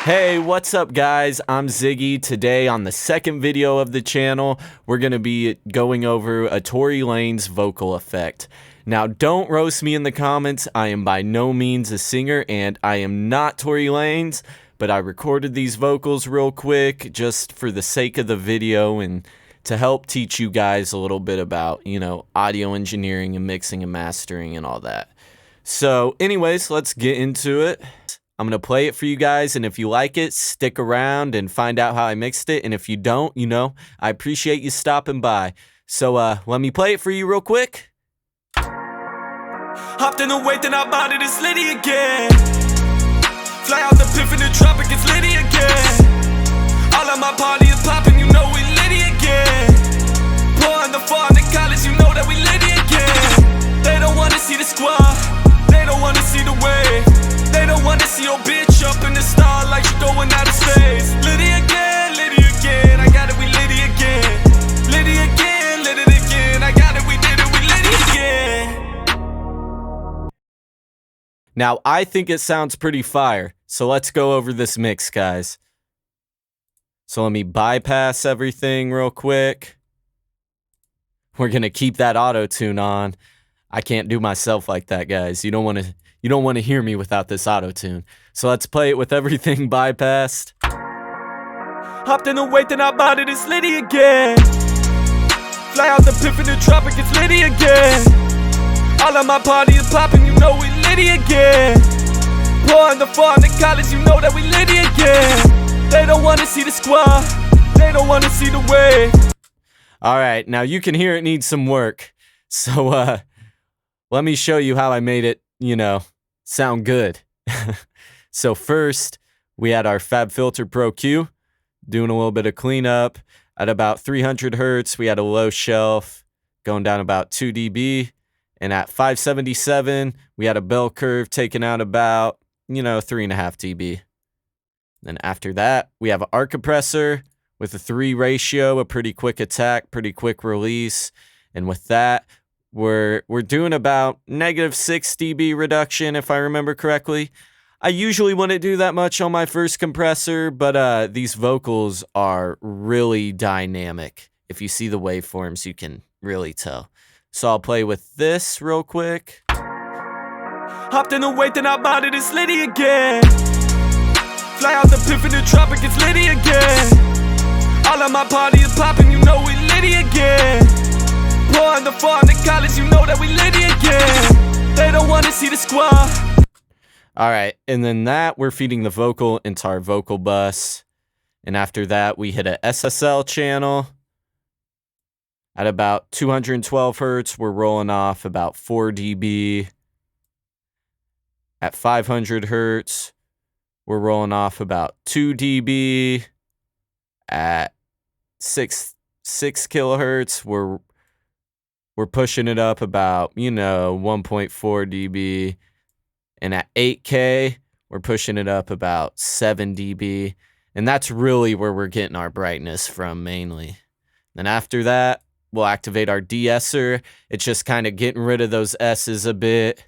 Hey, what's up guys? I'm Ziggy. Today on the second video of the channel, we're going to be going over a Tory Lanez vocal effect. Now, don't roast me in the comments. I am by no means a singer and I am not Tory Lanez, but I recorded these vocals real quick just for the sake of the video and to help teach you guys a little bit about, audio engineering and mixing and mastering and all that. So anyways, let's get into it. I'm going to play it for you guys, and if you like it, stick around and find out how I mixed it, and if you don't, I appreciate you stopping by. So, let me play it for you real quick. Hopped in the wave, then I bonded, it's Liddy again. Fly out the piff in the tropic, it's Liddy again. All of my party is popping, you know we Liddy again. Pouring the fall in the college, you know that we Liddy again. They don't wanna see the squad, they don't wanna see the wave. They don't wanna see your bitch up in the star like she going out of space. Liddy again, I got it, we Liddy again. Liddy again, lit it again, I got it, we did it, we Liddy again. Now, I think it sounds pretty fire, so let's go over this mix, guys. So let me bypass everything real quick. We're gonna keep that auto-tune on. I can't do myself like that, guys. You don't want to hear me without this auto-tune. So let's play it with everything bypassed. Hopped in the wave, then I bonded, it's Liddy again. Fly out the piff in the tropic, it's Liddy again. All of my party is popping, you know we Liddy again. Pouring the fall in the college, you know that we Liddy again. They don't wanna see the squad, they don't wanna see the wave. Alright, now you can hear it needs some work. So, let me show you how I made it, sound good. So first, we had our FabFilter Pro Q, doing a little bit of cleanup. At about 300 hertz, we had a low shelf, going down about 2 dB. And at 577, we had a bell curve taking out about, 3.5 dB. Then after that, we have an arc compressor with a 3 ratio, a pretty quick attack, pretty quick release. And with that, we're doing about -6 dB reduction, if I remember correctly. I usually wouldn't do that much on my first compressor, but these vocals are really dynamic. If you see the waveforms, you can really tell. So I'll play with this real quick. Hopped in the wave, then I bonded, it's Liddy again. Fly out the piff in the tropic, it's Liddy again. All of my party is popping, you know we Liddy again. Pouring the fall in the college, you know that we Liddy again. They don't wanna see the squad. Alright, and then we're feeding the vocal into our vocal bus. And after that, we hit a SSL channel. At about 212 hertz, we're rolling off about 4 dB. At 500 hertz, we're rolling off about 2 dB. At 6 kilohertz, we're pushing it up about, 1.4 dB. And at 8K, we're pushing it up about 7 dB. And that's really where we're getting our brightness from mainly. Then after that, we'll activate our de-esser. It's just kind of getting rid of those S's a bit.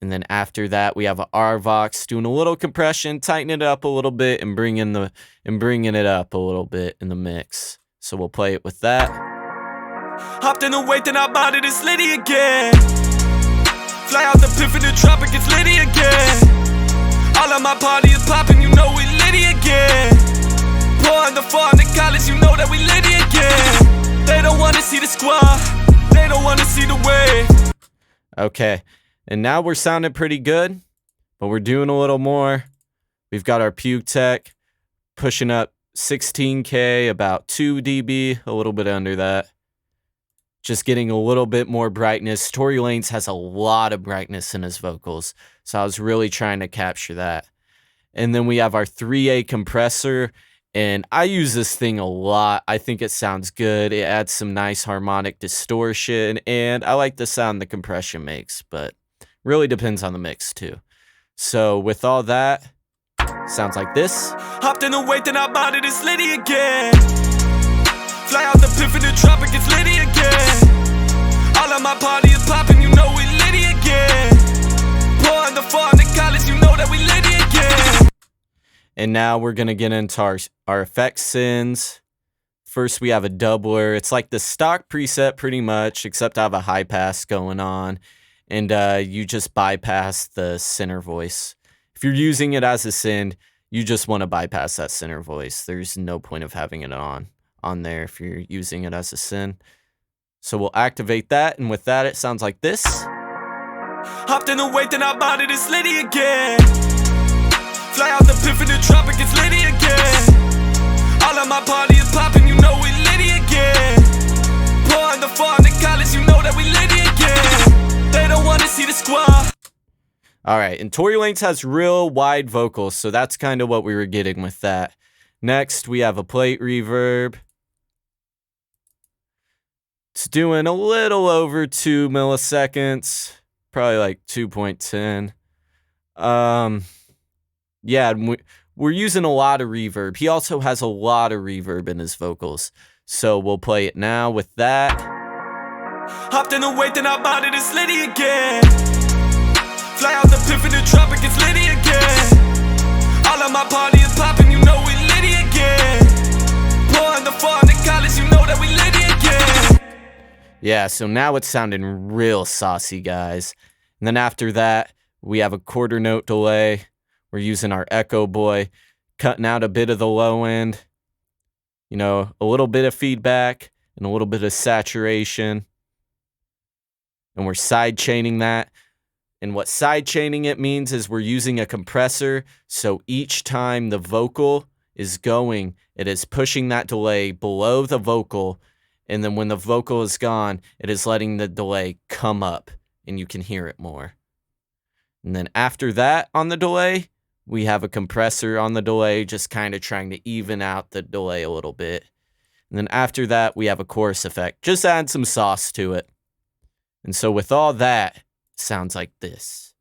And then after that, we have an RVox doing a little compression, tightening it up a little bit, and bringing it up a little bit in the mix. So we'll play it with that. Hopped in the wave, then I bonded, it's Liddy again. Fly out the piff in the tropic, it's Liddy again. All of my party is popping, you know we Liddy again. Pouring the fall in the college, you know that we Liddy again. They don't wanna see the squad, they don't wanna see the wave. Okay, and now we're sounding pretty good, but we're doing a little more. We've got our Puke Tech pushing up 16K, about 2 dB, a little bit under that. Just getting a little bit more brightness. Tory Lanez has a lot of brightness in his vocals, so I was really trying to capture that. And then we have our 3A compressor, and I use this thing a lot. I think it sounds good. It adds some nice harmonic distortion, and I like the sound the compression makes, but really depends on the mix too. So with all that, sounds like this. Hopped in the wave, then I bonded, it's Liddy again. Fly out the piff in the tropic, it's Liddy again. All of my party is popping, you know we Liddy again. Pouring the fall in the college, you know that we Liddy again. And now we're going to get into our effect sends. First, we have a doubler. It's like the stock preset pretty much, except I have a high pass going on. And you just bypass the center voice. If you're using it as a send, you just want to bypass that center voice. There's no point of having it on there if you're using it as a send. So we'll activate that, and with that, it sounds like this. Hopped in the wake, then I bought it, it's litty again. Fly out the piff in the tropic, it's litty again. All of my party is popping, you know we litty again. Pouring the fall in the college, you know that we litty again. They don't wanna see the squad. All right, and Tory Lanez has real wide vocals, so that's kind of what we were getting with that. Next, we have a plate reverb. It's doing a little over 2 milliseconds, probably like 2.10. Yeah, we're using a lot of reverb. He also has a lot of reverb in his vocals, so we'll play it now with that. Hopped in the wake, then I bought it, it's litty again. Fly out the piff in the tropic, it's litty again. All of my party is popping, you know we litty again. Pouring the fall in the college, you know that we litty again. Yeah, so now it's sounding real saucy, guys. And then after that, we have a quarter note delay. We're using our Echo Boy, cutting out a bit of the low end. You know, a little bit of feedback and a little bit of saturation. And we're side chaining that. And what side chaining it means is we're using a compressor. So each time the vocal is going, it is pushing that delay below the vocal. And then when the vocal is gone, it is letting the delay come up and you can hear it more. And then after that on the delay, we have a compressor on the delay, just kind of trying to even out the delay a little bit. And then after that, we have a chorus effect. Just add some sauce to it. And so with all that, it sounds like this.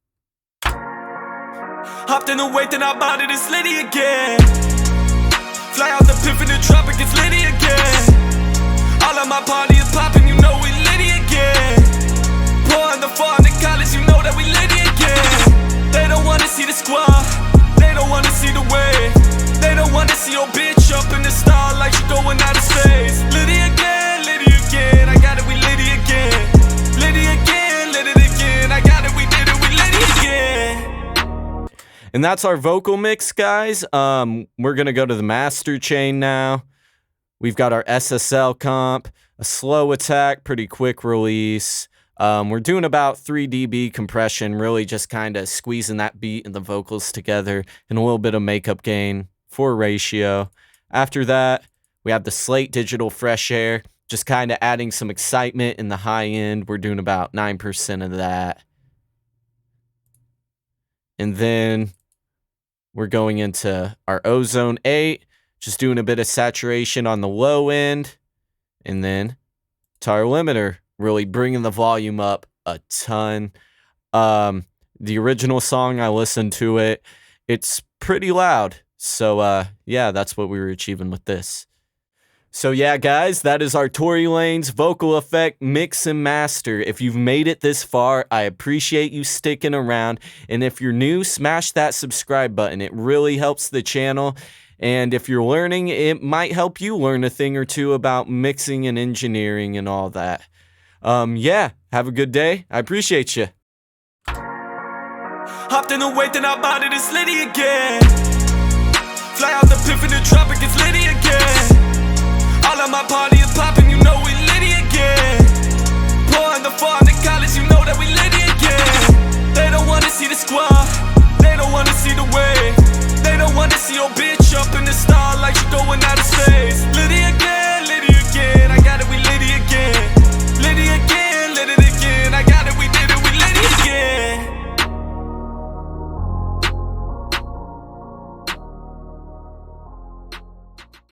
Hopped in the wake, then I bought it, it's litty again. Fly out the piff in the tropic, it's litty again. All of my party is popping, you know we litty again. Pouring the fall in the college, you know that we litty again. They don't wanna see the squad, they don't wanna see the wave. They don't wanna see your bitch up in the star like she going out of space. Litty again, I got it, we litty again. Litty again, lit it again, I got it, we did it, we litty again. And that's our vocal mix, guys. We're gonna go to the master chain now. We've got our SSL comp, a slow attack, pretty quick release. We're doing about 3 dB compression, really just kind of squeezing that beat and the vocals together, and a little bit of makeup gain for ratio. After that, we have the Slate Digital Fresh Air, just kind of adding some excitement in the high end. We're doing about 9% of that. And then we're going into our Ozone 8. Just doing a bit of saturation on the low end. And then Tire Limiter, really bringing the volume up a ton. The original song, I listened to it. It's pretty loud. So, yeah, that's what we were achieving with this. So, yeah, guys, that is our Tory Lanez vocal effect mix and master. If you've made it this far, I appreciate you sticking around. And if you're new, smash that subscribe button. It really helps the channel. And if you're learning, it might help you learn a thing or two about mixing and engineering and all that. Yeah, have a good day. I appreciate you. Hopped in the wake, then I bought it, it's litty again. Fly out the piff in the tropic, it's litty again.